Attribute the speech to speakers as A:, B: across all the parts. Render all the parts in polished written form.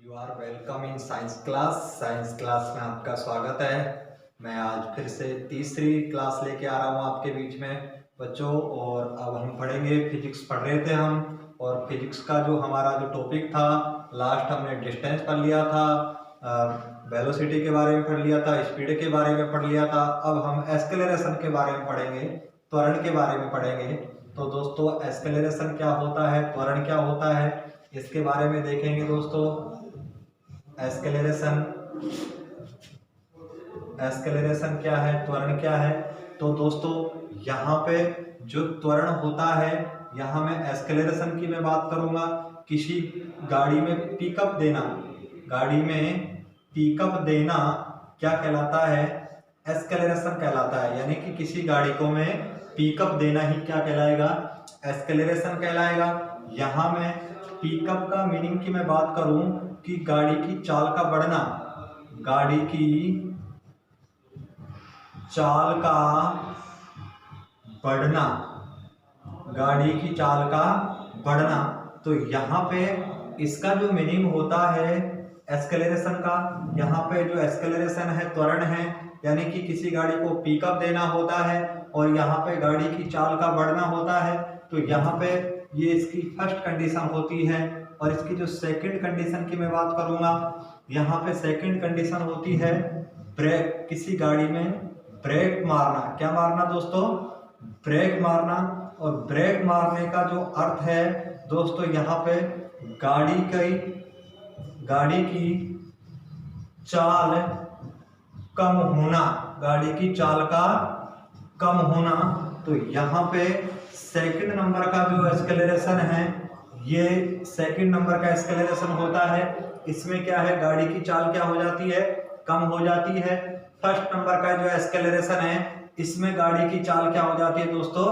A: You are welcome in science class. Science class में आपका स्वागत है। मैं आज फिर से तीसरी क्लास लेके आ रहा हूँ आपके बीच में बच्चों। और अब हम पढ़ेंगे, फिजिक्स पढ़ रहे थे हम, और फिजिक्स का जो हमारा जो टॉपिक था, लास्ट हमने डिस्टेंस पढ़ लिया था, वेलोसिटी के बारे में पढ़ लिया था, स्पीड के बारे में पढ़ लिया था। अब हम एक्सेलरेशन के बारे में पढ़ेंगे, त्वरण के बारे में पढ़ेंगे। तो दोस्तों, एक्सेलरेशन क्या होता है, त्वरण क्या होता है, इसके बारे में देखेंगे दोस्तों। एक्सेलरेशन क्या है, त्वरण क्या है। तो दोस्तों, यहाँ पे जो त्वरण होता है, यहाँ मैं एक्सेलरेशन की मैं बात करूंगा। किसी गाड़ी में पिकअप देना, गाड़ी में पिकअप देना क्या कहलाता है, एक्सेलरेशन कहलाता है। यानी कि किसी गाड़ी को मैं पिकअप देना ही क्या कहलाएगा, एक्सेलरेशन कहलाएगा। यहाँ मैं पिकअप का मीनिंग की मैं बात करूं कि गाड़ी की चाल का बढ़ना, गाड़ी की चाल का बढ़ना, गाड़ी की चाल का बढ़ना। तो यहाँ पे इसका जो मीनिंग होता है एक्सेलरेशन का, यहाँ पे जो एक्सेलरेशन है त्वरण है, यानी कि किसी गाड़ी को पिकअप देना होता है और यहाँ पे गाड़ी की चाल का बढ़ना होता है। तो यहाँ पे ये इसकी फर्स्ट कंडीशन होती है। और इसकी जो सेकंड कंडीशन की मैं बात करूंगा, यहाँ पे सेकंड कंडीशन होती है ब्रेक। किसी गाड़ी में ब्रेक मारना, क्या मारना दोस्तों, ब्रेक मारना। और ब्रेक मारने का जो अर्थ है दोस्तों, यहाँ पे गाड़ी की चाल कम होना, गाड़ी की चाल का कम होना। तो यहाँ पे सेकंड नंबर का जो एक्सेलरेशन है, ये सेकंड नंबर का एक्सेलरेशन होता है। इसमें क्या है, गाड़ी की चाल क्या हो जाती है, कम हो जाती है। फर्स्ट नंबर का जो एक्सेलरेशन है, इसमें गाड़ी की चाल क्या हो जाती है दोस्तों,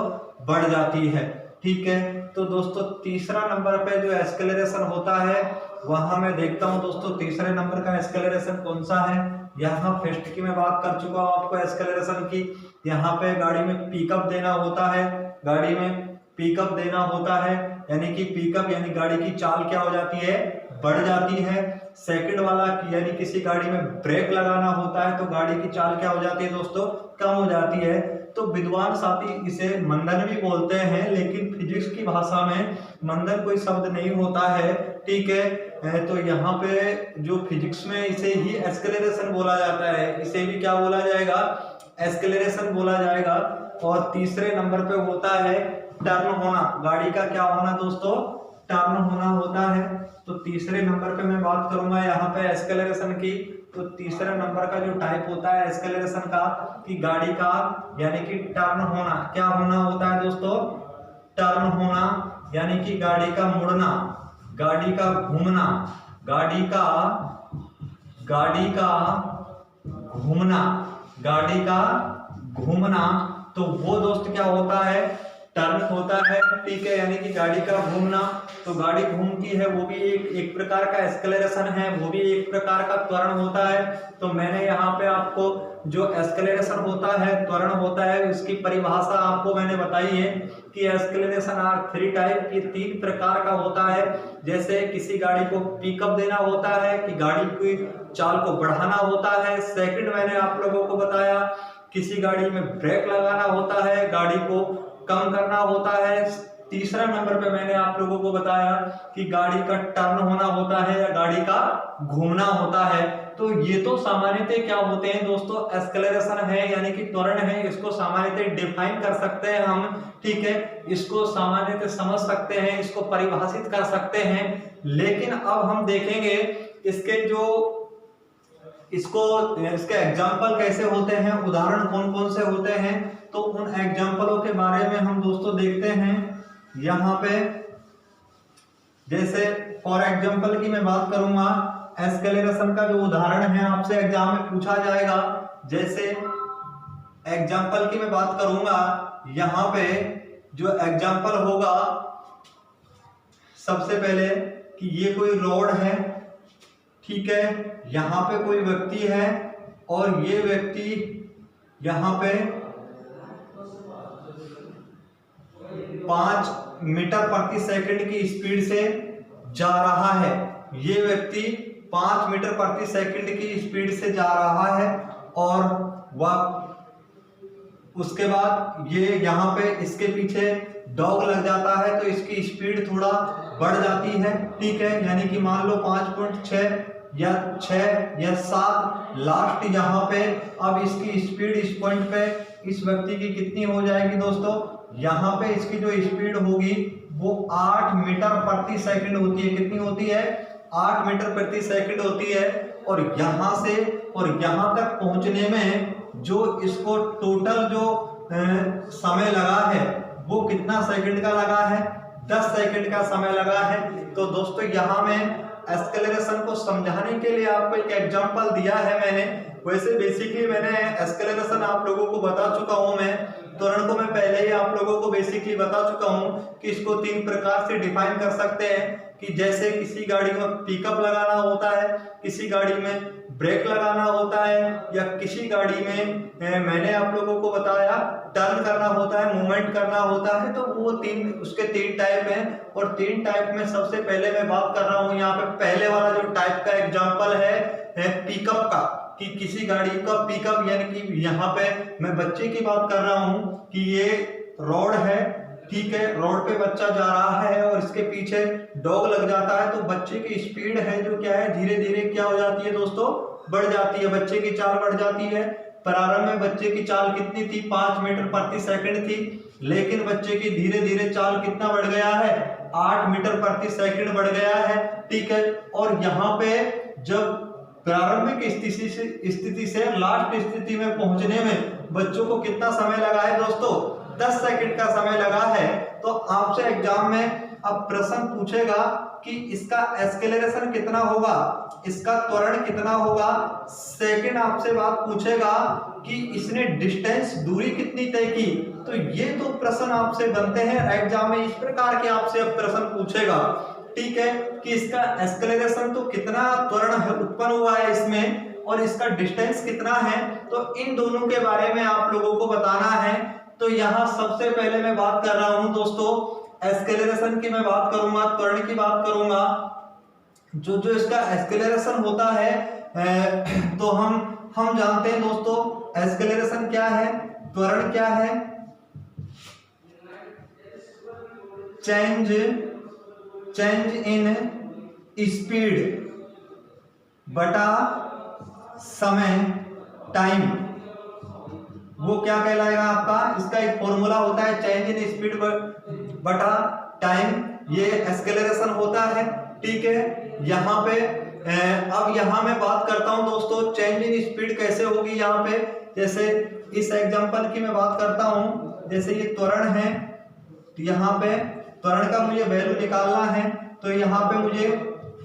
A: बढ़ जाती है। ठीक है। तो दोस्तों, तीसरा नंबर पे जो एक्सेलरेशन होता है, वहां मैं देखता हूं दोस्तों तीसरे नंबर का एक्सेलरेशन कौन सा है। यहाँ फर्स्ट की मैं बात कर चुका हूं आपको एक्सेलरेशन की। यहाँ पे गाड़ी में पिकअप देना होता है, गाड़ी में पिकअप देना होता है, यानी कि पिकअप यानी गाड़ी की चाल क्या हो जाती है, बढ़ जाती है। सेकंड वाला यानी किसी गाड़ी में ब्रेक लगाना होता है, तो गाड़ी की चाल क्या हो जाती है दोस्तों, कम हो जाती है। तो विद्वान साथी इसे मंदन भी बोलते हैं, लेकिन फिजिक्स की भाषा में मंदन कोई शब्द नहीं होता है। ठीक है। तो यहाँ पे जो फिजिक्स में इसे ही एक्सेलरेशन बोला जाता है, इसे भी क्या बोला जाएगा, एक्सेलरेशन बोला जाएगा। और तीसरे नंबर पे होता है टर्न होना, गाड़ी का क्या होना दोस्तों, टर्न होना होता है। तो तीसरे नंबर पे मैं बात करूंगा यहाँ पे एक्सेलरेशन की। तो तीसरे नंबर का जो टाइप होता है एक्सेलरेशन का, कि गाड़ी का यानी कि टर्न होना, क्या होना होता है दोस्तों, टर्न होना, यानी कि गाड़ी का मुड़ना, गाड़ी का घूमना, गाड़ी का घूमना, गाड़ी का घूमना। तो वो दोस्त क्या होता है, टर्न होता है। ठीक है, यानी कि गाड़ी का घूमना। तो गाड़ी घूमती है, वो भी एक प्रकार का एक्सेलरेशन है, वो भी एक प्रकार का त्वरण होता है। तो मैंने यहाँ पे आपको जो एक्सेलरेशन होता है, त्वरण होता है, उसकी परिभाषा आपको मैंने बताई है कि एक्सेलरेशन आर थ्री टाइप, ये तीन प्रकार का होता है। जैसे किसी गाड़ी को पिकअप देना होता है, कि गाड़ी की चाल को बढ़ाना होता है। सेकंड मैंने आप लोगों को बताया, किसी गाड़ी में ब्रेक लगाना होता है, गाड़ी को कम करना होता है। तीसरा नंबर पे मैंने आप लोगों को बताया कि गाड़ी का टर्न होना होता है या गाड़ी का घूमना होता है। तो ये तो सामान्यतः क्या होते हैं दोस्तों, एक्सेलरेशन है यानी कि त्वरण है, इसको सामान्यतः डिफाइन कर सकते हैं हम। ठीक है, इसको सामान्यतः समझ सकते हैं, इसको परिभाषित कर सकते हैं। लेकिन अब हम देखेंगे इसके एग्जाम्पल कैसे होते हैं, उदाहरण कौन कौन से होते हैं। तो उन एग्जाम्पलों के बारे में हम दोस्तों देखते हैं यहाँ पे। जैसे फॉर एग्जाम्पल की मैं बात करूंगा, एक्सेलरेशन का जो उदाहरण है आपसे एग्जाम में पूछा जाएगा। जैसे एग्जाम्पल की मैं बात करूंगा, यहाँ पे जो एग्जाम्पल होगा, सबसे पहले कि ये कोई रोड है। ठीक है, यहाँ पे कोई व्यक्ति है और ये व्यक्ति यहाँ पे 5 मीटर प्रति सेकंड की स्पीड से जा रहा है। ये व्यक्ति 5 मीटर प्रति सेकंड की स्पीड से जा रहा है और वह उसके बाद ये यहाँ पे इसके पीछे डॉग लग जाता है तो इसकी स्पीड थोड़ा बढ़ जाती है, ठीक है। यानी कि मान लो 5.6 या 6 या 7 लास्ट यहाँ पे अब इसकी स्पीड इस पॉइंट पे इस व्यक्ति की कितनी हो जाएगी दोस्तों, यहाँ पे इसकी जो स्पीड होगी वो 8 मीटर प्रति सेकंड होती है। कितनी होती है? 8 मीटर प्रति सेकंड होती है। और यहाँ से और यहाँ तक पहुँचने में जो इसको टोटल जो समय लगा है वो कितना सेकंड का लगा है? 10 सेकंड का समय लगा है। तो दोस्तों यहाँ में एक्सेलरेशन को समझाने के लिए आपको एक एग्जांपल दिया है मैंने। वैसे बेसिकली मैंने एक्सेलरेशन आप लोगों को बता चुका हूँ, मैं त्वरण को मैं पहले ही आप लोगों को बेसिकली बता चुका हूँ कि इसको 3 प्रकार से डिफाइन कर सकते हैं कि जैसे किसी गाड़ी में पिकअप लगाना होता है, किसी गाड़ी में ब्रेक लगाना होता है, या किसी गाड़ी में मैंने आप लोगों को बताया टर्न करना होता है, मूवमेंट करना होता है। तो वो उसके 3 टाइप हैं और 3 टाइप में सबसे पहले मैं बात कर रहा हूँ यहाँ पे पहले वाला जो टाइप का एग्जाम्पल है पिकअप का, कि किसी गाड़ी का पिकअप, यानी कि यहाँ पे मैं बच्चे की बात कर रहा हूँ कि ये रोड है, ठीक है, रोड पे बच्चा जा रहा है और इसके पीछे डॉग लग जाता है तो बच्चे की स्पीड है जो क्या है धीरे धीरे क्या हो जाती है दोस्तों, बढ़ जाती है, बच्चे की चाल बढ़ जाती है। प्रारंभ में बच्चे की चाल कितनी थी? 5 मीटर प्रति सेकंड थी, लेकिन बच्चे की धीरे धीरे चाल कितना बढ़ गया है? 8 मीटर प्रति सेकंड बढ़ गया है, ठीक है। और यहाँ पे जब प्रारंभिक स्थिति से लास्ट स्थिति में पहुंचने में बच्चों को कितना समय लगा है दोस्तों? 10 सेकंड का समय लगा है। तो आपसे एग्जाम में अब प्रश्न पूछेगा कि इसका एक्सेलरेशन कितना होगा, इसका त्वरण कितना होगा। सेकंड आपसे बात पूछेगा कि इसने डिस्टेंस दूरी कितनी तय की। तो ये तो प्रश्न आपसे बनते हैं एग्जाम में, इस प्रकार के आपसे अब प्रश्न पूछेगा, ठीक है, कि इसका एक्सेलरेशन तो कितना त्वरण उत्पन्न हुआ है इसमें और इसका डिस्टेंस कितना है। तो इन दोनों के बारे में आप लोगों को बताना है। तो यहाँ सबसे पहले मैं बात कर रहा हूं दोस्तों एक्सेलरेशन की, मैं बात करूंगा, त्वरण की बात करूंगा। जो इसका एक्सेलरेशन होता है तो हम जानते हैं दोस्तों एक्सेलरेशन क्या है, त्वरण क्या है? चेंज इन स्पीड बटा समय टाइम, वो क्या कहलाएगा आपका? इसका एक फॉर्मूला होता है चेंज इन स्पीड बटा टाइम, ये एक्सेलरेशन होता है, ठीक है। यहाँ पे अब यहाँ मैं बात करता हूँ दोस्तों चेंज इन स्पीड कैसे होगी। यहाँ पे जैसे इस एग्जांपल की मैं बात करता हूँ, जैसे ये त्वरण है, यहाँ पे त्वरण का मुझे वैल्यू निकालना है। तो यहाँ पे मुझे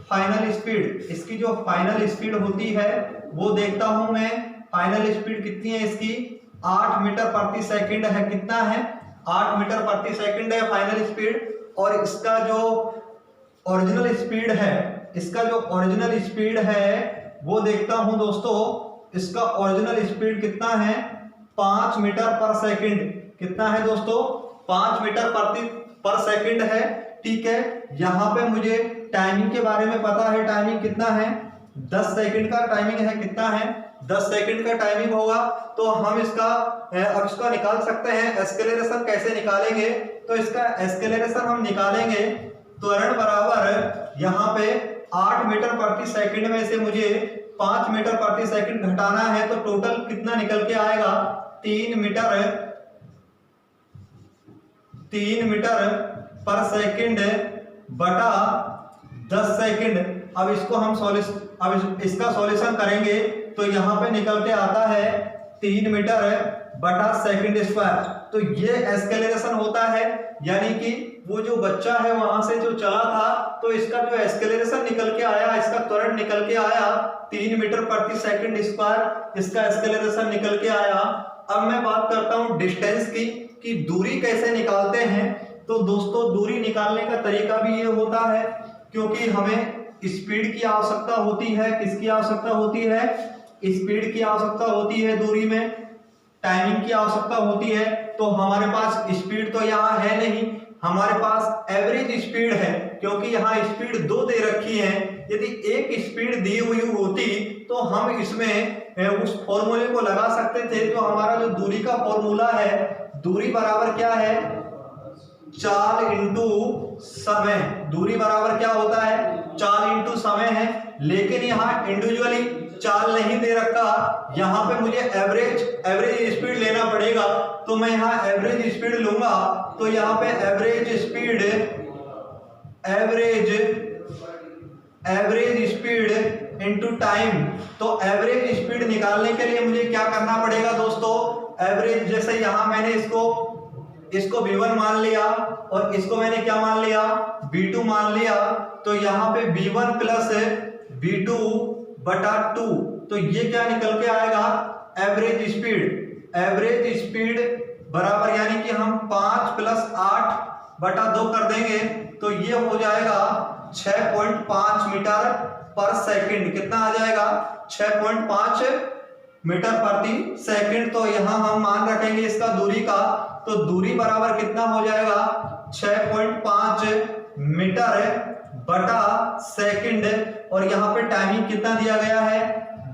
A: फाइनल स्पीड, इसकी जो फाइनल स्पीड होती है वो देखता हूं मैं। फाइनल स्पीड कितनी है इसकी? 8 मीटर प्रति सेकंड है। कितना है? 8 मीटर प्रति सेकंड है फाइनल स्पीड। और इसका जो ओरिजिनल स्पीड है, इसका जो ओरिजिनल स्पीड है वो देखता हूं दोस्तों, इसका ओरिजिनल स्पीड कितना है? 5 मीटर पर सेकंड। कितना है दोस्तों? 5 मीटर पर सेकंड है, ठीक है। यहाँ पे मुझे टाइमिंग के बारे में पता है, टाइमिंग कितना है? 10 सेकंड का टाइमिंग है। कितना है? 10 सेकंड का टाइमिंग होगा। तो हम इसका निकाल सकते हैं। एक्सेलरेशन कैसे निकालेंगे? तो इसका एक्सेलरेशन हम निकालेंगे, त्वरण बराबर यहाँ पे 8 मीटर प्रति सेकंड में से मुझे 5 मीटर प्रति सेकंड घटाना है, तो टोटल कितना निकल के आएगा? 3 मीटर पर सेकंड बटा 10 सेकंड। अब इसका सॉल्यूशन करेंगे तो यहाँ पे निकल के आता है 3 मीटर बटा सेकंड स्क्वायर। तो ये एक्सेलरेशन होता है, यानी कि वो जो बच्चा है वहां से जो चला था तो इसका जो एक्सेलरेशन निकल के आया, इसका त्वरण निकल के आया 3 मीटर प्रति सेकंड स्क्वायर, इसका एक्सेलरेशन निकल के आया। अब मैं बात करता हूं डिस्टेंस की, कि दूरी कैसे निकालते हैं। तो दोस्तों दूरी निकालने का तरीका भी ये होता है, क्योंकि हमें स्पीड की आवश्यकता होती है। किसकी आवश्यकता होती है? स्पीड की आवश्यकता होती है दूरी में, टाइमिंग की आवश्यकता होती है। तो हमारे पास स्पीड तो यहाँ है नहीं, हमारे पास एवरेज स्पीड है। क्योंकि यहाँ स्पीड 2 दे रखी है। यदि एक स्पीड दी हुई होती तो हम इसमें उस फॉर्मूले को लगा सकते थे। तो हमारा जो दूरी का फॉर्मूला है, दूरी बराबर क्या है, चाल इंटू समय। दूरी बराबर क्या होता है, चाल इंटू समय है। लेकिन यहाँ इंडिविजुअली चाल नहीं दे रखा, यहाँ पे मुझे एवरेज स्पीड लेना पड़ेगा। तो मैं यहाँ एवरेज स्पीड लूंगा। तो यहाँ पे एवरेज स्पीड इनटू टाइम। तो एवरेज स्पीड निकालने के लिए मुझे क्या करना पड़ेगा दोस्तों, एवरेज, जैसे यहाँ मैंने इसको V1 मान लिया और इसको मैंने क्या मान लिया, V2 मान लिया। तो यहाँ पे V1 प्लस V2 बटा 2, तो ये क्या निकल के आएगा, एवरेज स्पीड बराबर, यानी कि हम 5 प्लस 8 बटा 2 कर देंगे तो ये हो जाएगा 6.5 मीटर पर सेकंड। कितना आ जाएगा, 6.5 मीटर प्रति सेकंड। तो यहाँ हम मान रखेंगे इसका दूरी का, तो दूरी बराबर कितना हो जाएगा, 6.5 मीटर बटा सेकंड। और यहाँ पे टाइमिंग कितना दिया गया है,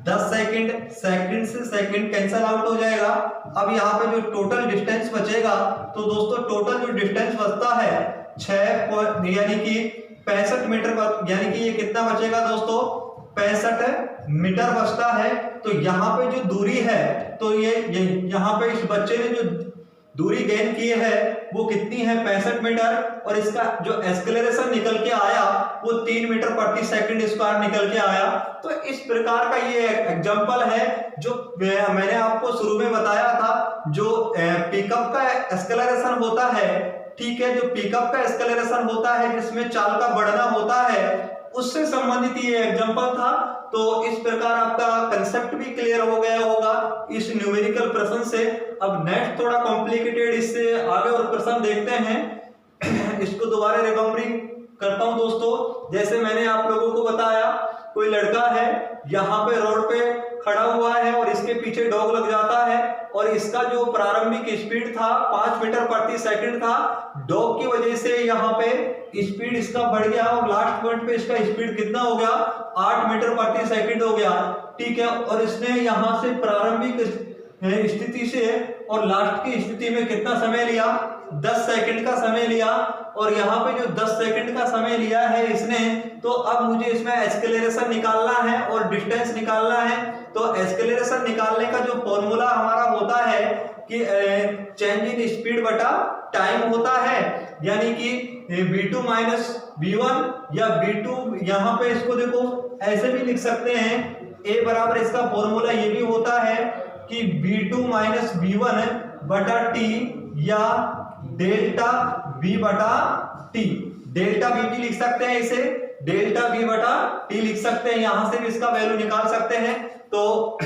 A: 10 सेकंड। सेकंड से सेकंड कैंसल आउट हो जाएगा। अब यहाँ पे जो टोटल डिस्टेंस बचेगा, तो दोस्तों टोटल जो डिस्टेंस बचता है 6 यानी कि 65 मीटर, यानी कि ये कितना बचेगा दोस्तों, 65 मीटर बचता है। तो यहाँ पे जो दूरी है, तो ये यहाँ पे इस बच्चे ने जो दूरी गेन की है वो कितनी है, 65 मीटर। और इसका जो एक्सेलरेशन निकल के आया वो 3 मीटर प्रति सेकंड स्क्वायर निकल के आया। तो इस प्रकार का ये एग्जांपल है जो मैंने आपको शुरू में बताया था। जो पिकअप का एक्सेलरेशन होता है, ठीक है, जो पिकअप का एक्सेलरेशन होता है जिसमें चाल का बढ़ना होता है, उससे संबंधित ये एग्जांपल था। तो इस प्रकार आपका कंसेप्ट भी क्लियर हो गया होगा इस न्यूमेरिकल प्रश्न से। अब नेक्स्ट थोड़ा कॉम्प्लिकेटेड, इससे आगे और प्रश्न देखते हैं। इसको दोबारा रिकम्बरिंग करता हूं दोस्तों। जैसे मैंने आप लोगों को बताया, कोई लड़का है यहाँ पे रोड पे खड़ा हुआ है और इसके पीछे डॉग लग जाता है और इसका जो प्रारंभिक स्पीड था 5 मीटर प्रति सेकंड था। डॉग की वजह से यहाँ पे स्पीड इसका बढ़ गया और लास्ट पॉइंट पे इसका स्पीड कितना हो गया, 8 मीटर प्रति सेकंड हो गया, ठीक है। और इसने यहाँ से प्रारंभिक स्थिति से और लास्ट की स्थिति में कितना समय लिया, 10 सेकंड का समय लिया। और यहाँ पे जो 10 सेकंड का समय लिया है इसने, तो अब मुझे इसमें एक्सेलरेशन निकालना है और डिस्टेंस निकालना है। तो एक्सेलरेशन निकालने का जो फॉर्मूला हमारा होता है कि चेंज इन स्पीड बटा टाइम होता है, यानी कि v2 माइनस v1 या v2, यहाँ पे इसको देखो ऐसे भी लिख सकते हैं, a बराबर इसका फॉर्मूला ये भी होता है कि v2 माइनस v1 बटा t या डेल्टा v बटा t। डेल्टा v भी लिख सकते हैं, इसे डेल्टा v बटा t लिख सकते हैं, यहां से भी इसका वैल्यू निकाल सकते हैं। तो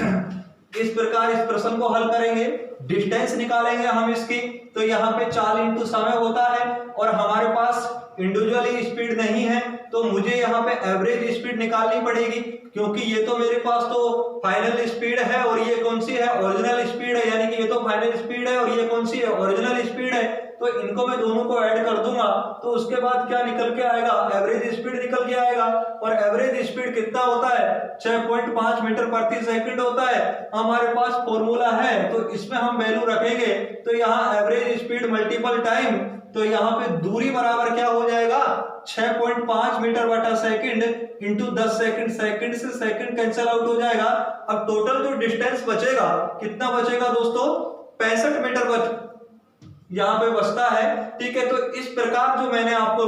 A: इस प्रकार इस प्रश्न को हल करेंगे, डिस्टेंस निकालेंगे हम इसकी। तो यहाँ पे चाल इंटू समय होता है और हमारे पास इंडिविजुअली स्पीड नहीं है, तो मुझे यहाँ पे एवरेज स्पीड निकालनी पड़ेगी, क्योंकि ये तो मेरे पास तो फाइनल स्पीड है और ये कौन सी है, ओरिजिनल स्पीड है। यानी कि ये तो फाइनल स्पीड है और ये कौन सी है, ओरिजिनल स्पीड है। तो इनको मैं दोनों को ऐड कर दूंगा, तो उसके बाद क्या निकल के आएगा, एवरेज स्पीड निकल के आएगा। और एवरेज स्पीड कितना होता है, 6.5 मीटर प्रति सेकंड होता है। हमारे पास फॉर्मूला है तो इसमें हम वैल्यू रखेंगे। तो यहाँ एवरेज स्पीड मल्टीपल टाइम, तो यहाँ पे दूरी बराबर क्या हो जाएगा, 6.5 मीटर बटा सेकंड इंटू 10 सेकंड। सेकंड से सेकंड कैंसिल आउट हो जाएगा। अब टोटल जो डिस्टेंस बचेगा कितना बचेगा दोस्तों, 65 मीटर यहाँ पे बचता है, ठीक है। तो इस प्रकार जो मैंने आप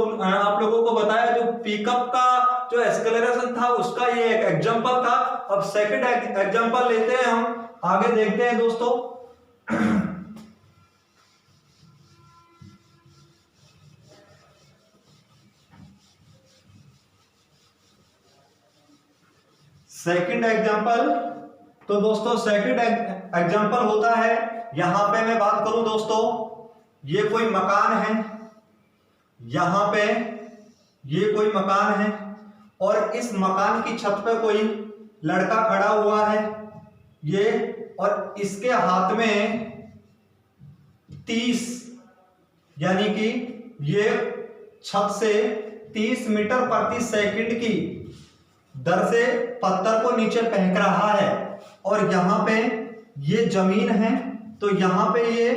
A: लोगों को बताया, जो पिकअप का जो एक्सेलरेशन था उसका ये एक एग्जांपल था। अब सेकंड एग्जांपल लेते हैं, हम आगे देखते हैं दोस्तों। सेकंड एग्जांपल, तो दोस्तों सेकंड एग्जांपल होता है, यहां पे मैं बात करूं दोस्तों, ये कोई मकान है, यहां पे ये कोई मकान है और इस मकान की छत पे कोई लड़का खड़ा हुआ है ये, और इसके हाथ में 30, यानी कि ये छत से 30 मीटर प्रति सेकंड की दर से पत्थर को नीचे फेंक रहा है और यहाँ पे ये जमीन है, तो यहाँ पे ये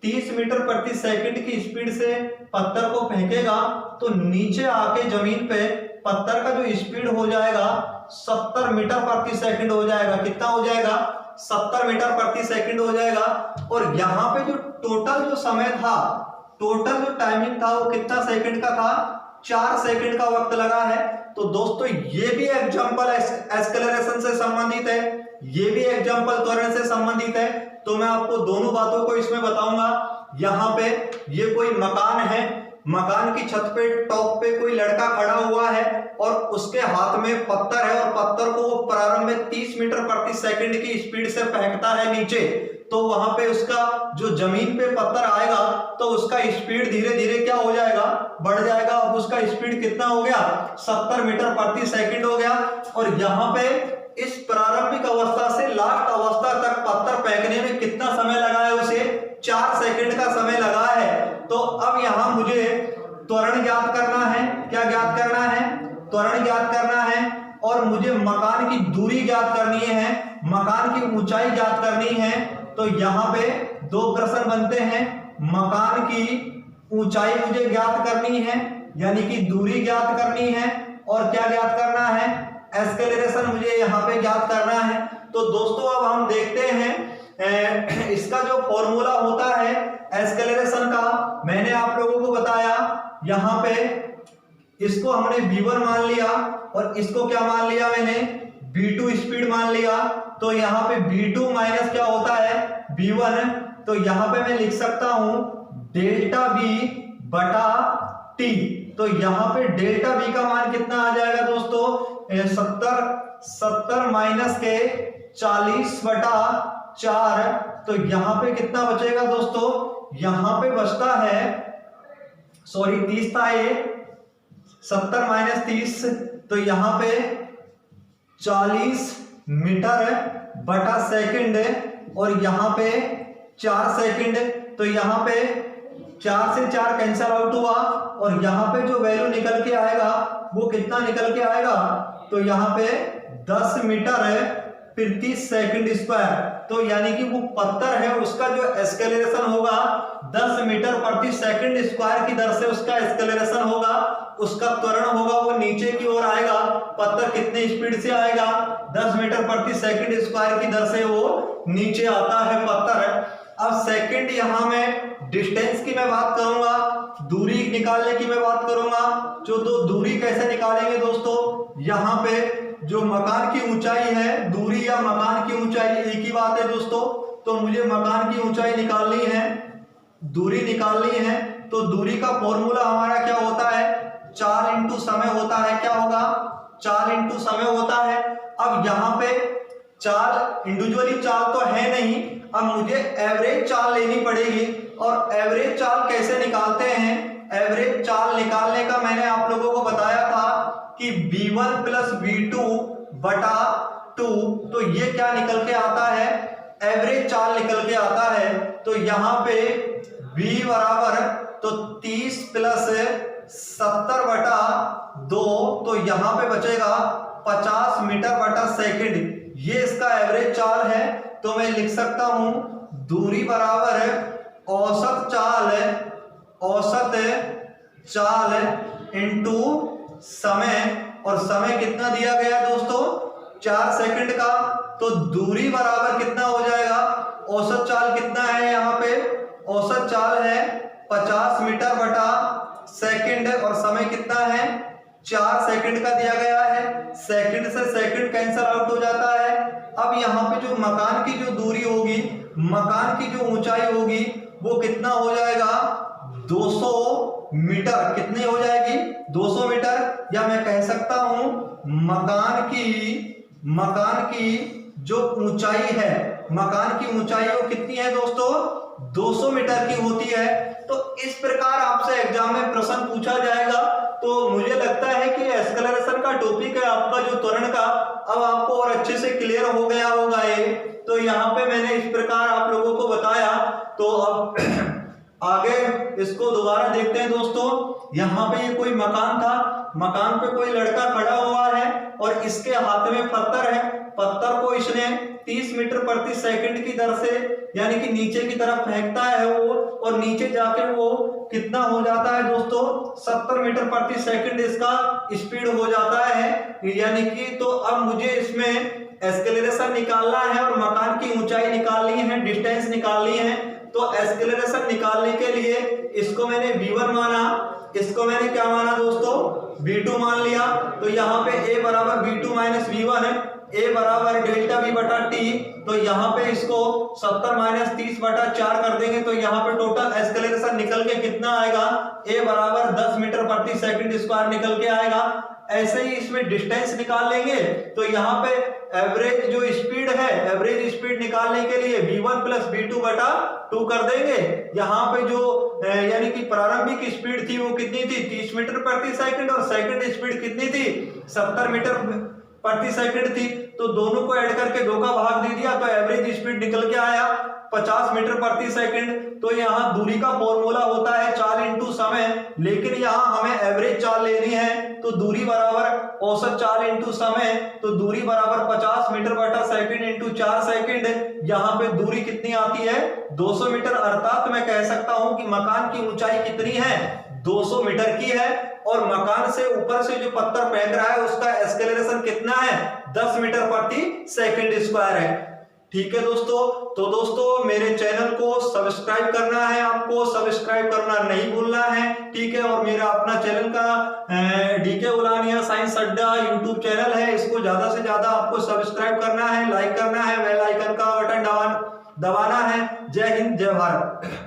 A: 30 मीटर प्रति सेकंड की स्पीड से पत्थर को फेंकेगा, तो नीचे आके जमीन पे पत्थर का जो स्पीड हो जाएगा 70 मीटर प्रति सेकंड हो जाएगा। कितना हो जाएगा? 70 मीटर प्रति सेकंड हो जाएगा। और यहाँ पे जो टोटल जो समय था, टोटल जो टाइमिंग था वो कितना सेकंड का था? 4 सेकंड का वक्त लगा है। तो दोस्तों ये भी एग्जांपल एक्सेलरेशन से संबंधित है, ये भी एग्जांपल त्वरण से संबंधित है। तो मैं आपको दोनों बातों को इसमें बताऊंगा। यहाँ पे ये कोई मकान है, मकान की छत पे टॉप पे कोई लड़का खड़ा हुआ है और उसके हाथ में पत्थर है और पत्थर को वो प्रारंभ में 30 मीटर प्रति सेकंड की स्पीड से फेंकता है नीचे। तो वहां पे उसका जो जमीन पे पत्थर आएगा तो उसका स्पीड धीरे धीरे क्या हो जाएगा? बढ़ जाएगा। अब उसका स्पीड कितना हो गया? 70 मीटर प्रति सेकंड हो गया। और यहाँ पे इस प्रारंभिक अवस्था से लास्ट अवस्था तक पत्थर फेंकने में कितना समय लगा है? उसे 4 सेकंड का समय लगा है। तो अब यहाँ मुझे त्वरण ज्ञात करना है। क्या ज्ञात करना है? त्वरण ज्ञात करना है। और मुझे मकान की दूरी ज्ञात करनी है, मकान की ऊंचाई ज्ञात करनी है। तो यहाँ पे दो प्रश्न बनते हैं। मकान की ऊंचाई मुझे ज्ञात करनी है, यानी कि दूरी ज्ञात करनी है। और क्या ज्ञात करना है? एक्सेलरेशन मुझे यहाँ पे ज्ञात करना है। तो दोस्तों अब हम देखते हैं इसका जो फॉर्मूला होता है एक्सेलरेशन का, मैंने आप लोगों को बताया। यहाँ पे इसको हमने v1 मान लिया और इसको क्या मान लिया मैंने? v2 स्पीड मान लिया। तो यहाँ पे v2 माइनस क्या होता है? v1। तो यहाँ पे मैं लिख सकता हूं डेल्टा v बटा t। तो यहाँ पे डेल्टा v का मान कितना आ जाएगा दोस्तों? 70 माइनस के 40 बटा 4। तो यहाँ पे कितना बचेगा दोस्तों? यहाँ पे बचता है, सॉरी 30 था ये, 70 माइनस 30। तो यहाँ पे 40 मीटर बटा सेकंड और यहाँ पे 4 सेकंड। तो यहाँ पे 4 से 4 कैंसल आउट हुआ और यहाँ पे जो वैल्यू निकल के आएगा वो कितना निकल के आएगा? तो यहाँ पे 10 मीटर प्रति सेकंड स्क्वायर। तो यानी कि वो पत्थर है उसका जो एक्सेलरेशन होगा 10 मीटर प्रति सेकंड स्क्वायर की दर से उसका एक्सेलरेशन होगा, उसका त्वरण होगा वो नीचे की ओर आएगा। पत्थर कितने स्पीड से आएगा? 10 मीटर प्रति सेकंड स्क्वायर की दर से वो नीचे आता है पत्थर। अब सेकंड यहाँ में डिस्टेंस की मैं बात करूंगा, दूरी निकालने की मैं बात करूंगा। जो दो दूरी कैसे निकालेंगे दोस्तों? यहाँ पे जो मकान की ऊंचाई है, दूरी या मकान की ऊंचाई एक ही बात है दोस्तों। तो मुझे मकान की ऊंचाई निकालनी है, दूरी निकालनी है। तो दूरी का फॉर्मूला हमारा क्या होता है? 4 इंटू समय होता है। क्या होगा? 4 इंटू समय होता है। अब यहाँ पे चाल इंडिविजुअली चाल तो है नहीं, अब मुझे एवरेज चाल लेनी पड़ेगी। और एवरेज चाल कैसे निकालते हैं? एवरेज चाल निकालने का मैंने आप लोगों को बताया था कि v1 प्लस v2 बटा 2। तो ये क्या निकल के आता है? एवरेज चाल निकल के आता है। तो यहाँ पे v बराबर तो 30 प्लस 70 बटा 2। तो यहाँ पे बचेगा 50 मीटर बटा सेकंड। ये इसका एवरेज चाल है। तो मैं लिख सकता हूं दूरी बराबर औसत चाल इनटू समय। और समय कितना दिया गया दोस्तों? 4 सेकंड का। तो दूरी बराबर कितना हो जाएगा? औसत चाल कितना है यहाँ पे? औसत चाल है 50 मीटर बटा सेकंड और समय कितना है? 4 सेकंड का दिया गया है। सेकंड से सेकंड कैंसल आउट हो जाता है। अब यहाँ पे जो मकान की जो दूरी होगी, मकान की जो ऊंचाई होगी वो कितना हो जाएगा? 200 मीटर। कितनी हो जाएगी? 200 मीटर। या मैं कह सकता हूं मकान की जो ऊंचाई है, मकान की ऊंचाई वो कितनी है दोस्तों? 200 मीटर की होती है। तो इस प्रकार आपसे एग्जाम में प्रश्न पूछा जाएगा। तो मुझे लगता है कि एक्सेलरेशन का टॉपिक है आपका जो त्वरण का, अब आपको और अच्छे से क्लियर हो गया होगा ये। तो यहाँ पे मैंने इस प्रकार आप लोगों को बताया। तो अब आगे इसको दोबारा देखते हैं दोस्तों। यहाँ पे ये कोई मकान था, मकान पे कोई लड़का खड़ा हुआ है और इसके हाथ में पत्थर है, पत्थर को इसने 30 मीटर प्रति सेकंड की दर से यानी कि नीचे की तरफ फेंकता है वो, और नीचे जाके वो कितना हो जाता है दोस्तों, 70 मीटर प्रति सेकंड इसका स्पीड हो जाता है। यानी कि तो अब मुझे इसमें एक्सेलरेशन निकालना है और मकान की ऊंचाई निकालनी है, डिस्टेंस निकालनी है। तो एक्सेलरेशन निकालने के लिए इसको मैंने v1 माना, इसको मैंने क्या माना दोस्तों, v2 मान लिया। तो यहाँ पे a बराबर v2 माइनस v1 है, a बराबर डेल्टा v बटा t। तो यहाँ पे इसको 70 माइनस 30 बटा 4 कर देंगे तो यहाँ पे टोटल एक्सेलरेशन निकल के कितना आएगा, a बराबर 10 मीटर प्रति सेकंड स्क्वायर निकल के आएगा। ऐसे ही इसमें डिस्टेंस निकाल लेंगे तो यहाँ पे एवरेज जो स्पीड है, एवरेज स्पीड निकालने के लिए v1 प्लस v2 बटा 2 कर देंगे। यहाँ पे जो यानी कि प्रारंभिक स्पीड थी वो कितनी थी, 30 मीटर प्रति सेकंड, और सेकंड स्पीड कितनी थी, 70 मीटर प्रति सेकंड थी। तो दोनों को ऐड करके 2 का भाग दे दिया तो एवरेज स्पीड निकल के आया 50 मीटर प्रति सेकंड। तो यहाँ दूरी का फॉर्मूला होता है चाल इंटू समय, लेकिन यहाँ हमें एवरेज चाल लेनी है तो दूरी बराबर औसत चाल इंटू समय। तो दूरी बराबर 50 मीटर बटा सेकंड इंटू 4 सेकंड। यहाँ पे दूरी कितनी आती है, 200 मीटर। अर्थात मैं कह सकता हूं कि मकान की ऊंचाई कितनी है, 200 मीटर की है, और मकान से ऊपर से जो पत्थर फेंक रहा है उसका एक्सेलरेशन कितना है, 10 मीटर प्रति सेकंड स्क्वायर है। ठीक है दोस्तों, तो दोस्तों मेरे चैनल को सब्सक्राइब करना है, आपको सब्सक्राइब करना नहीं भूलना है। ठीक है, और मेरा अपना चैनल का डीके उलानिया साइंस अड्डा यूट्यूब चैनल है, इसको ज्यादा से ज्यादा आपको सब्सक्राइब करना है, लाइक करना है, बेल आइकन का बटन दबाना है। जय हिंद, जय भारत।